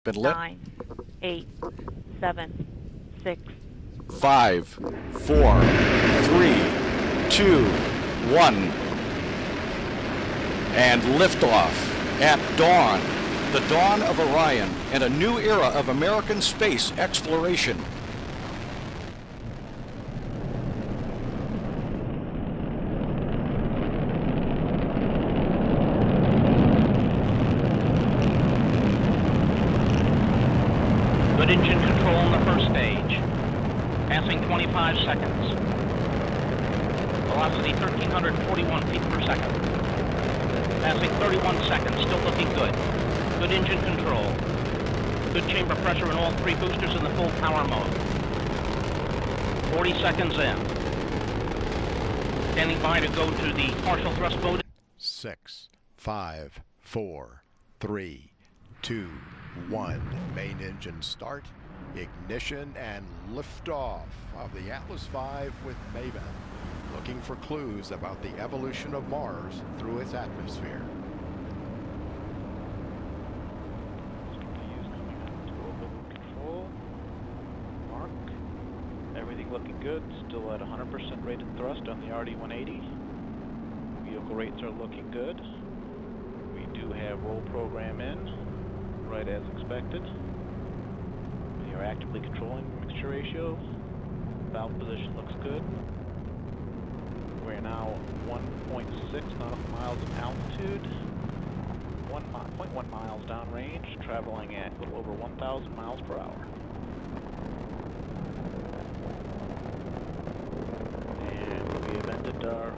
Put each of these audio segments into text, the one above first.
Been lit. 9, 8, 7, 6, 5, 4, 3, 2, 1. And liftoff at dawn. The dawn of Orion and a new era of American space exploration. Good engine control on the first stage. Passing 25 seconds. Velocity 1,341 feet per second. Passing 31 seconds, still looking good. Good engine control. Good chamber pressure in all three boosters in the full power mode. 40 seconds in. Standing by to go to the partial thrust mode. 6, 5, 4, 3, 2, 1. Main engine start, ignition, and liftoff of the Atlas V with Maven, looking for clues about the evolution of Mars through its atmosphere. Control. Mark. Everything looking good. Still at 100% rated thrust on the RD-180. Vehicle rates are looking good. We do have roll program in, right as expected. We are actively controlling the mixture ratio. Valve position looks good. We're now 1.6 nautical miles of altitude, 1.1 miles downrange, traveling at a little over 1,000 miles per hour. And we have ended our...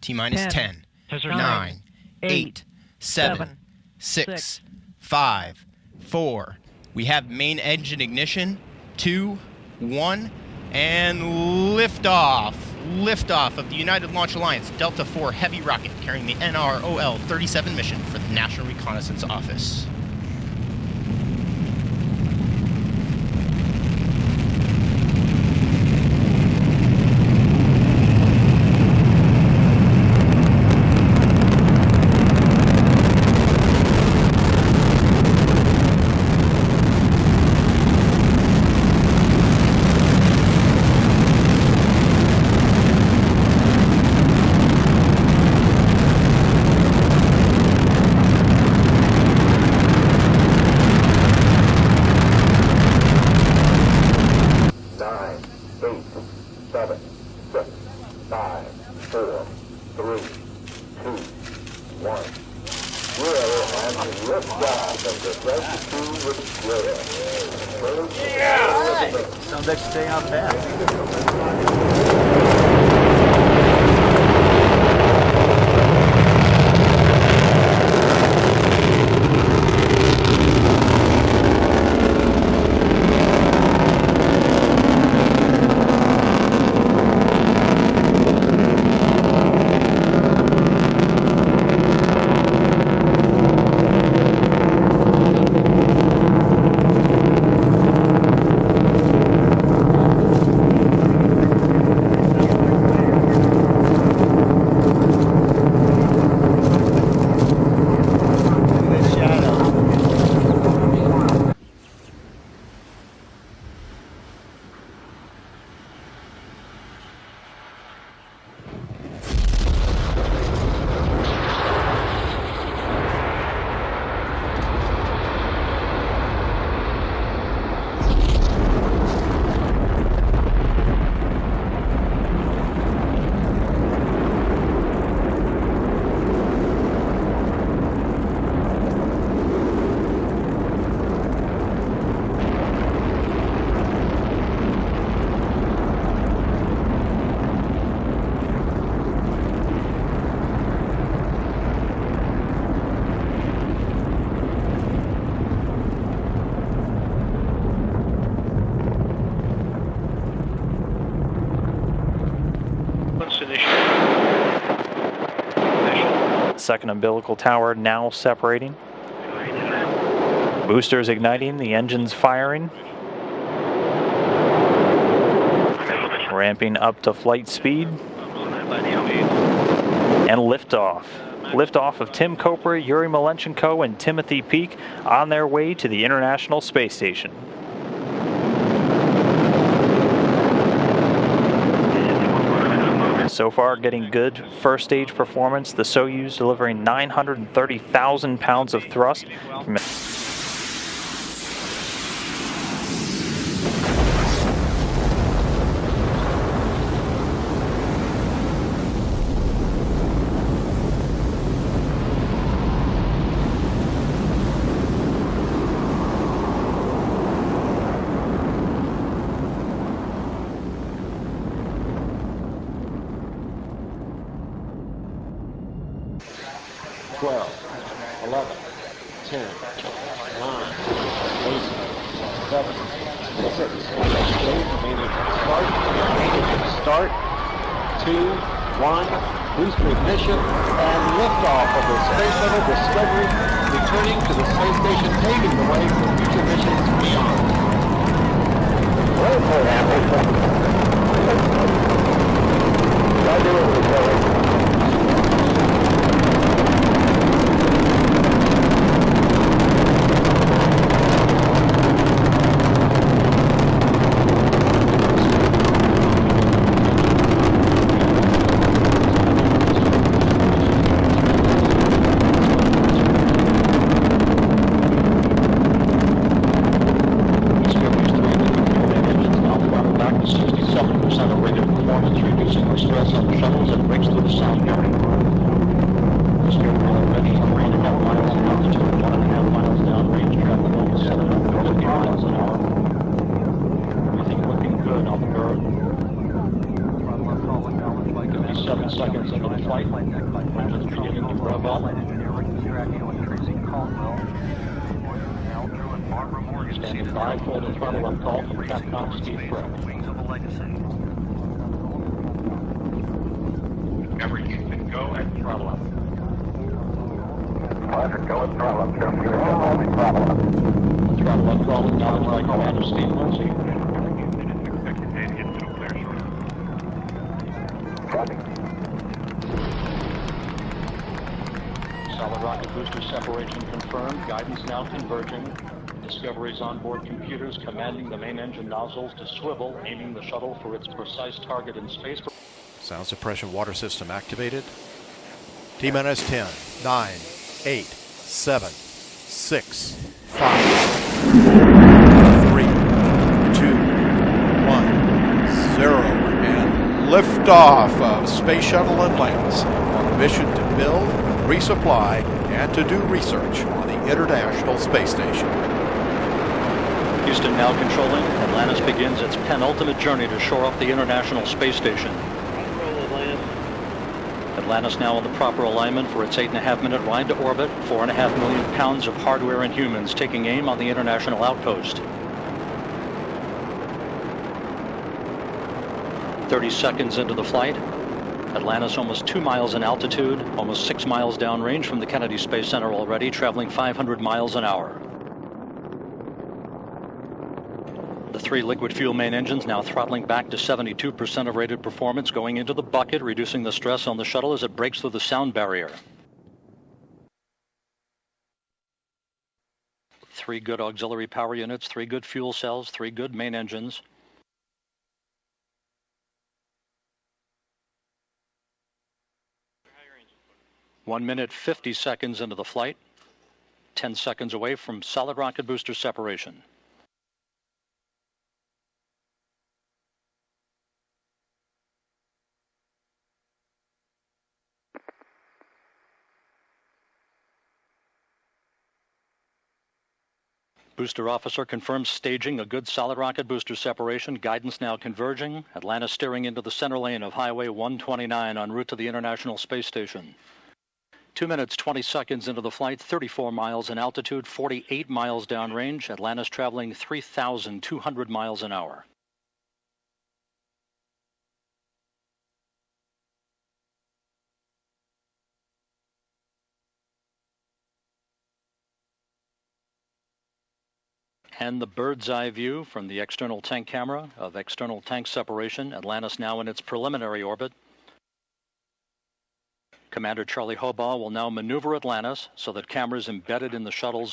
T-minus 10, 9, 9, 8, 7, 6, 5, 4. We have main engine ignition. 2, 1, and liftoff. Liftoff of the United Launch Alliance Delta IV Heavy rocket carrying the NROL-37 mission for the National Reconnaissance Office. Sounds like staying on path. second umbilical tower now separating. Boosters igniting, the engines firing. Ramping up to flight speed. And liftoff. Liftoff of Tim Koper, Yuri Malenchenko, and Timothy Peake on their way to the International Space Station. So far, getting good first stage performance. The Soyuz delivering 930,000 pounds of thrust. 12, 11, 10, 9, 8, 7, 6, start, 2, 1, booster ignition, and liftoff of the Space Shuttle Discovery, returning to the space station, paving the way for future missions beyond. Very happy. Reducing the stress on the shuttles and breaks through the sound barrier. Discovery already 3.5 miles in altitude, 1.5 miles downrange, traveling almost 750 miles an hour. Everything looking good on the bird. 57 seconds into the flight. Engines beginning to rev up. Standing by for the throttle up call from Capcom Speed Threat. Everything can go at throttle up. Roger, go at throttle up. Throttle up. Throttle up call acknowledged by Commander Steve Lindsay. Expected to get to a clear shortly. Solid rocket booster separation confirmed. Guidance now converging. Discovery's onboard computers commanding the main engine nozzles to swivel, aiming the shuttle for its precise target in space. Sound suppression water system activated. T-minus 10, 9, 8, 7, 6, 5, 3, 2, 1, 0, and liftoff of Space Shuttle Atlantis on a mission to build, resupply, and to do research on the International Space Station. Houston now controlling. Atlantis begins its penultimate journey to shore up the International Space Station. Atlantis now in the proper alignment for its 8.5-minute ride to orbit. 4.5 million pounds of hardware and humans taking aim on the International Outpost. 30 seconds into the flight. Atlantis almost 2 miles in altitude, almost 6 miles downrange from the Kennedy Space Center already, traveling 500 miles an hour. The 3 liquid fuel main engines now throttling back to 72% of rated performance, going into the bucket, reducing the stress on the shuttle as it breaks through the sound barrier. 3 good auxiliary power units, 3 good fuel cells, 3 good main engines. One minute, 50 seconds into the flight. 10 seconds away from solid rocket booster separation. Booster officer confirms staging a good solid rocket booster separation. Guidance now converging. Atlantis steering into the center lane of Highway 129 en route to the International Space Station. 2 minutes, 20 seconds into the flight, 34 miles in altitude, 48 miles downrange. Atlantis traveling 3,200 miles an hour. And the bird's eye view from the external tank camera of external tank separation. Atlantis now in its preliminary orbit. Commander Charlie Hobaugh will now maneuver Atlantis so that cameras embedded in the shuttle's